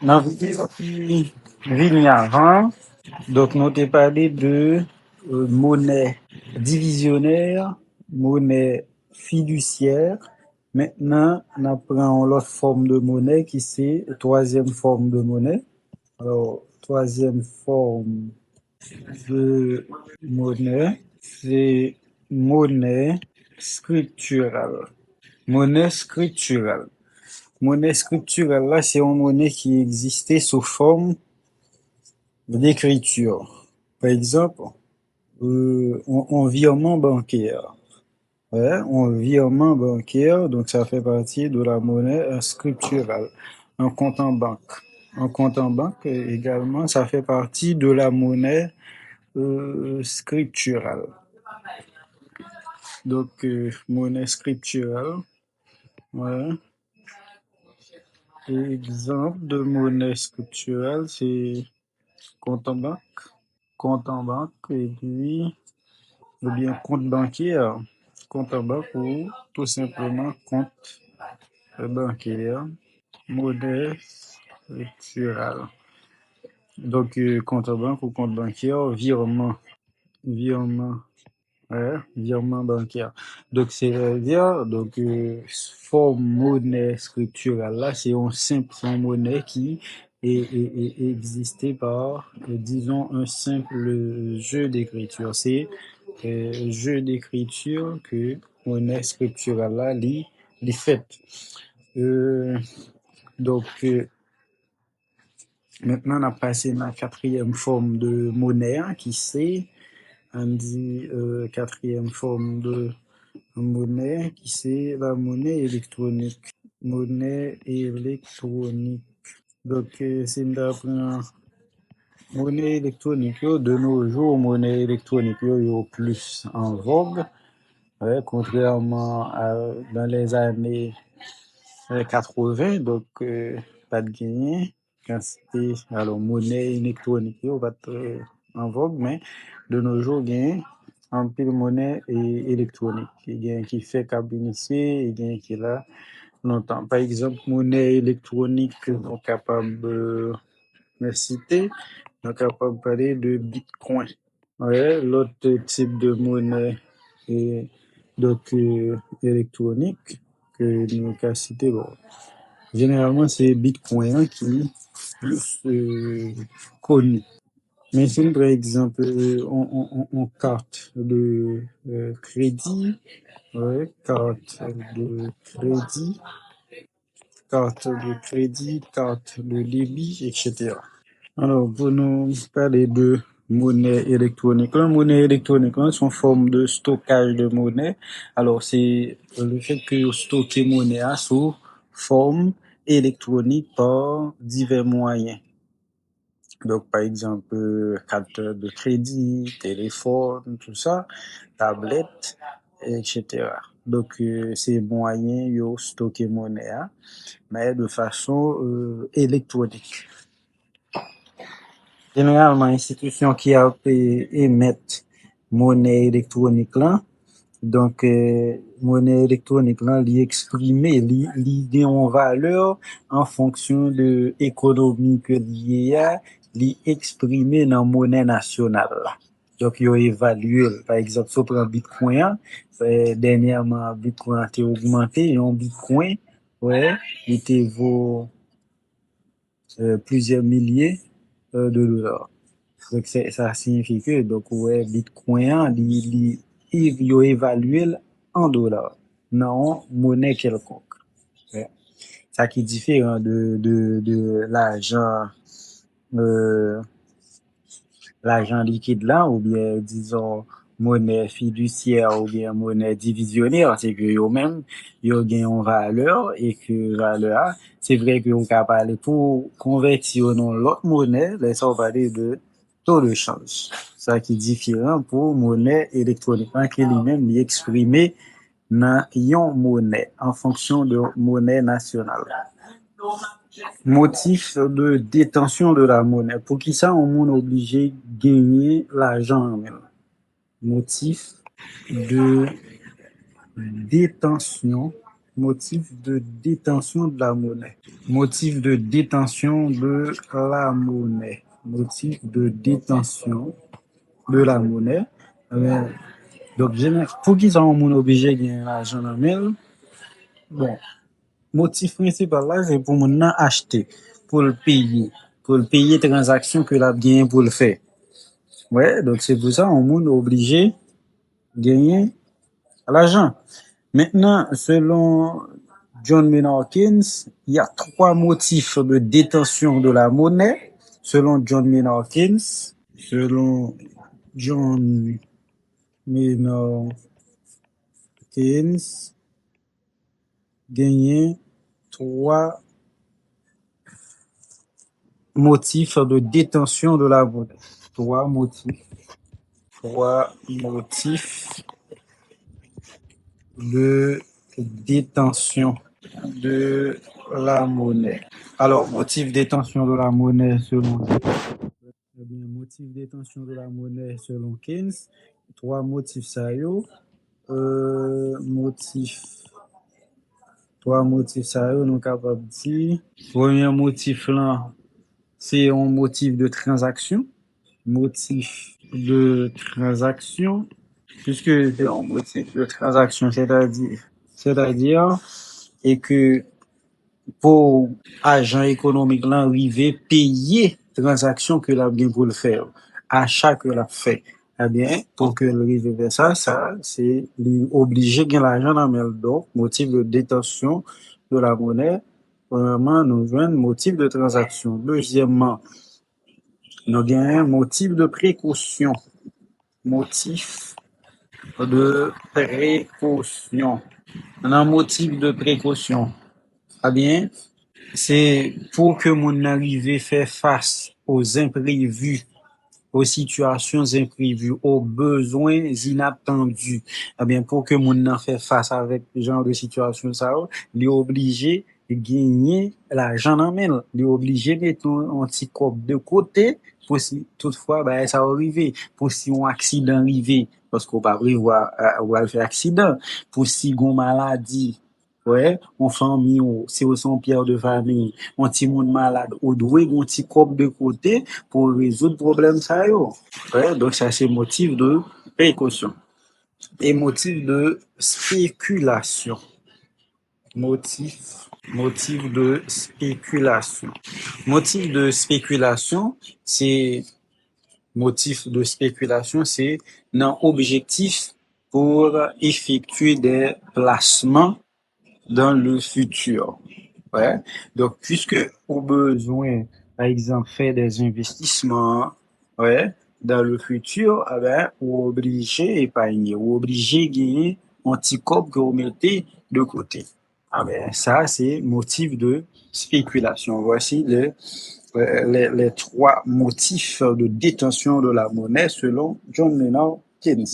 Dans qui vient avant, donc nous t'ai parlé de monnaie divisionnaire, monnaie fiduciaire. Maintenant, nous apprenons l'autre forme de monnaie qui c'est troisième forme de monnaie. Alors, troisième forme de monnaie, c'est monnaie scripturale. Monnaie scripturale. Monnaie scripturale, là, c'est une monnaie qui existait sous forme d'écriture. Par exemple, en virement bancaire. Ouais, en virement bancaire, donc ça fait partie de la monnaie scripturale. Un compte en banque. Un compte en banque également, ça fait partie de la monnaie scripturale. Donc, monnaie scripturale. Ouais. Exemple de monnaie scripturale, c'est compte en banque. Compte en banque et puis, ou bien compte bancaire. Compte en banque ou tout simplement compte bancaire. Monnaie scripturale. Donc, compte en banque ou compte bancaire, virement. Virement. Ouais, virement bancaire. Donc, c'est-à-dire, donc, forme monnaie scripturale là, c'est un simple forme monnaie qui est existé par, disons, un simple jeu d'écriture. C'est jeu d'écriture que monnaie scripturale là, li fait. Euh, donc, maintenant, on a passé à la quatrième forme de monnaie, hein, qui c'est, on dit quatrième forme de monnaie, qui c'est la monnaie électronique. Monnaie électronique. Donc, c'est une monnaie électronique, yo, de nos jours, monnaie électronique, yo plus en vogue, ouais, contrairement à dans les années 80, donc pas de gagné. Quand c'était, alors, monnaie électronique, yo, va être en vogue, mais de nos jours, gain un pile monnaie électronique. Il y a qui fait qu'à initier, il y a qui là longtemps. Par exemple, monnaie électronique, on est capable de citer, on est capable de parler de Bitcoin. Ouais, l'autre type de monnaie est donc électronique que nous avons cité, bon, généralement c'est Bitcoin, hein, qui est plus connu. Mais c'est par exemple en carte de crédit, ouais, carte de crédit, carte de débit, etc. Alors, pour nous parler de monnaie électronique, la monnaie électronique, là, c'est une forme de stockage de monnaie. Alors, c'est le fait que vous stockez monnaie à sous forme électronique par divers moyens. Donc, par exemple, carte de crédit, téléphone, tout ça, tablette, etc. Donc, ces moyens, yo stocker monnaie, hein, mais de façon électronique. Généralement, institution qui a émettre monnaie électronique là, donc monnaie électronique là, li exprimer, li gen une valeur en fonction de économie que lié a, li exprimer dans monnaie nationale là. Donc, yo évalué, par exemple, si on prend Bitcoin, hein, dernièrement, Bitcoin a été augmenté, et un Bitcoin, ouais, il était vaut plusieurs milliers de dollars. Donc, ça signifie que, donc, ouais, Bitcoin, hein, yo évalué en dollars, non monnaie quelconque. Ouais. Ça qui est différent de l'argent, euh, l'argent liquide là, ou bien, disons, monnaie fiduciaire, ou bien monnaie divisionnaire, c'est que yo même, yo gen une valeur, et que valeur, c'est vrai que on peut parler pour convertir dans l'autre monnaie, là, ça va parler de taux de change. Ça qui est différent pour monnaie électronique, hein, qui lui-même est exprimé dans yon monnaie, en fonction de monnaie nationale. Motif de détention de la monnaie. Pour qui ça, on est obligé de gagner l'argent même. Motif de détention Motif de détention de la monnaie. Motif de détention de la monnaie. Motif de détention de la monnaie. Donc, pour qui ça, on moun obligé de gagner l'argent dans mail? Bon, motif principal là, c'est pour moun nan acheter, pour le payer transaction que l'a gagné pour le faire. Ouais, donc c'est pour ça, on moun obligé de gagner l'argent. Maintenant, selon John Maynard Keynes, il y a 3 motifs de détention de la monnaie. Selon John Maynard Keynes, selon John Maynard Keynes, gagner 3 motifs de détention de la monnaie. 3 motifs. 3 motifs de détention de la monnaie. Alors, motif de détention de la monnaie selon motif de détention de la monnaie selon Keynes, 3 motifs ça yo. Trois motifs ça yo, nous capable dire. Premier motif là, c'est un motif de transaction. Motif de transaction, puisque c'est un motif de transaction, c'est-à-dire, et que pour agent économique là, arriver payer transaction que l'a bien pour le faire, achat que l'a fait. Eh bien, pour que arrive vers ça, c'est obligé de gagner l'argent dans le donc, motif de détention de la monnaie. Premièrement, nous avons un motif de transaction. Deuxièmement, nous avons un motif de précaution. Motif de précaution. Un motif de précaution. Eh bien, c'est pour que mon arrive faire face aux imprévus, aux situations imprévues, aux besoins inattendus. Eh bien, pour que mon nan fait face avec ce genre de situation, ça, il est obligé de gagner l'argent dans main. Il est obligé de mettre un petit cop de côté pour si toutefois, ben, ça arrive. Pour si un accident arrive, parce qu'on pas prévoir, faire accident. Pour si gon maladie, ouais, on famille, c'est au son pierre de famille, on petit monde malade, ou doit un petit cop de côté pour résoudre problème ça yo. Ouais, donc ça c'est motif de précaution. Et motif de spéculation. Motif de spéculation. Motif de spéculation, c'est un objectif pour effectuer des placements dans le futur. Ouais. Donc, puisque au besoin, par exemple, faire des investissements, ouais, dans le futur, eh ben, ou obligé épargner, ou obligé gagner un petit cop que vous mettez de côté. Ah ben, ça, c'est motif de spéculation. Voici les 3 motifs de détention de la monnaie selon John Maynard Keynes.